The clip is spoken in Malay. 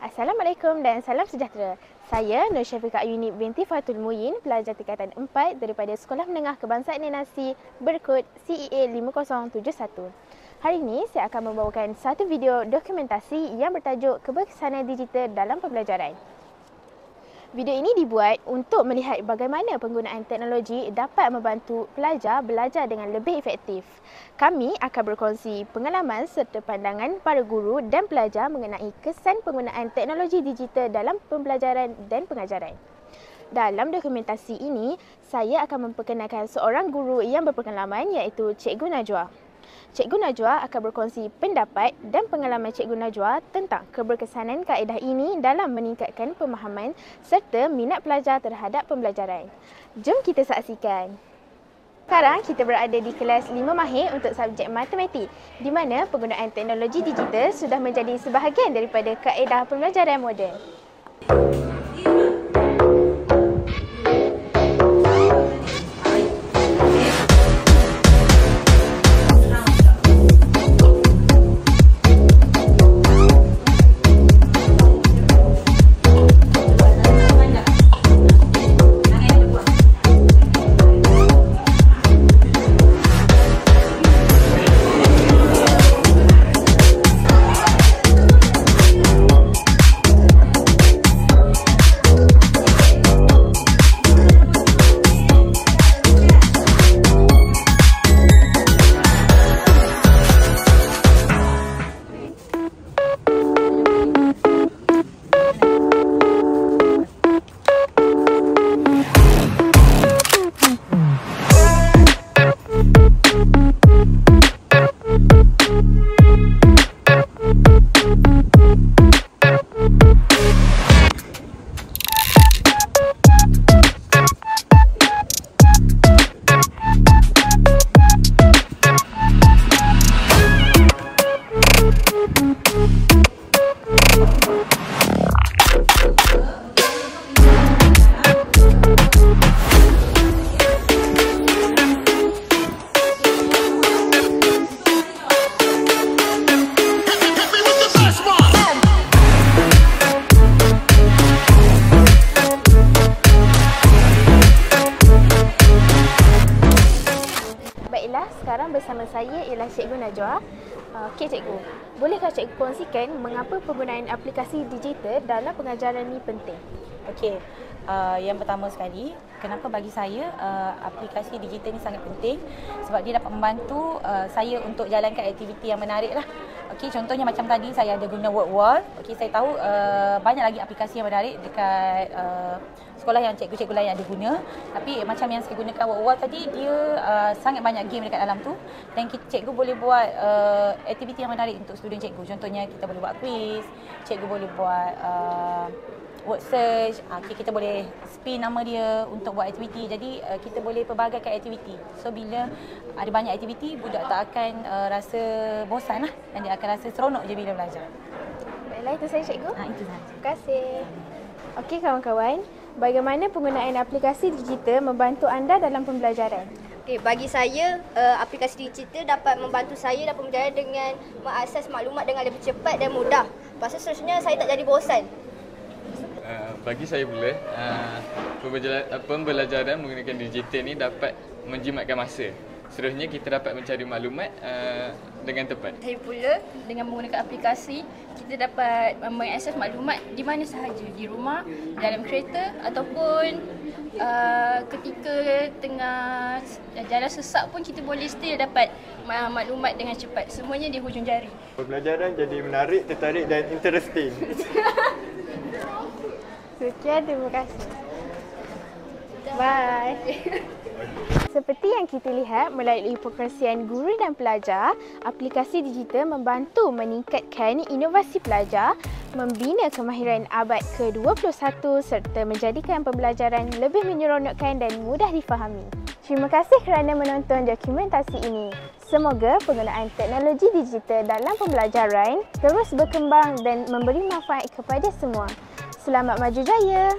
Assalamualaikum dan salam sejahtera. Saya Nur Syafiqah Ayuni binti Fatul Muyin, pelajar tingkatan 4 daripada Sekolah Menengah Kebangsaan Nenasi berkod CEA 5071. Hari ini saya akan membawakan satu video dokumentasi yang bertajuk Keberkesanan Digital dalam Pembelajaran. Video ini dibuat untuk melihat bagaimana penggunaan teknologi dapat membantu pelajar belajar dengan lebih efektif. Kami akan berkongsi pengalaman serta pandangan para guru dan pelajar mengenai kesan penggunaan teknologi digital dalam pembelajaran dan pengajaran. Dalam dokumentasi ini, saya akan memperkenalkan seorang guru yang berpengalaman iaitu Cikgu Najwa. Cikgu Najwa akan berkongsi pendapat dan pengalaman Cikgu Najwa tentang keberkesanan kaedah ini dalam meningkatkan pemahaman serta minat pelajar terhadap pembelajaran. Jom kita saksikan. Sekarang kita berada di kelas 5 Mahir untuk subjek matematik, di mana penggunaan teknologi digital sudah menjadi sebahagian daripada kaedah pembelajaran moden. Sekarang bersama saya ialah Cikgu Najwa. Okey Cikgu, bolehkah Cikgu kongsikan mengapa penggunaan aplikasi digital dalam pengajaran ni penting? Okey, yang pertama sekali, kenapa bagi saya aplikasi digital ni sangat penting? Sebab dia dapat membantu saya untuk jalankan aktiviti yang menarik lah. Okey, contohnya macam tadi saya ada guna word wall. Okey, saya tahu banyak lagi aplikasi yang menarik dekat sekolah yang cikgu-cikgu lain ada guna. Tapi macam yang saya gunakan word wall tadi, dia sangat banyak game dekat dalam tu. Dan cikgu boleh buat aktiviti yang menarik untuk student cikgu. Contohnya kita boleh buat quiz, cikgu boleh buat word search, kita boleh spin nama dia untuk buat aktiviti. Jadi kita boleh pelbagaikan aktiviti. So bila ada banyak aktiviti, budak tak akan rasa bosan lah, dan dia akan rasa seronok je bila belajar. Baiklah, itu saja Cikgu. Itu saja. Terima kasih. Okey kawan-kawan, bagaimana penggunaan aplikasi digital membantu anda dalam pembelajaran? Okay, bagi saya, aplikasi digital dapat membantu saya dalam pembelajaran dengan mengakses maklumat dengan lebih cepat dan mudah. Lepas tu seterusnya saya tak jadi bosan. Bagi saya pula, pembelajaran menggunakan digital ni dapat menjimatkan masa. Seterusnya kita dapat mencari maklumat dengan tepat. Saya pula dengan menggunakan aplikasi, kita dapat mengakses maklumat di mana sahaja, di rumah, dalam kereta ataupun ketika tengah jalan sesak pun kita boleh still dapat maklumat dengan cepat. Semuanya di hujung jari. Pembelajaran jadi menarik, tertarik dan interesting. Sekian, terima kasih. Bye. Seperti yang kita lihat melalui perkongsian guru dan pelajar, aplikasi digital membantu meningkatkan inovasi pelajar, membina kemahiran abad ke-21 serta menjadikan pembelajaran lebih menyeronokkan dan mudah difahami. Terima kasih kerana menonton dokumentasi ini. Semoga penggunaan teknologi digital dalam pembelajaran terus berkembang dan memberi manfaat kepada semua. Selamat maju jaya!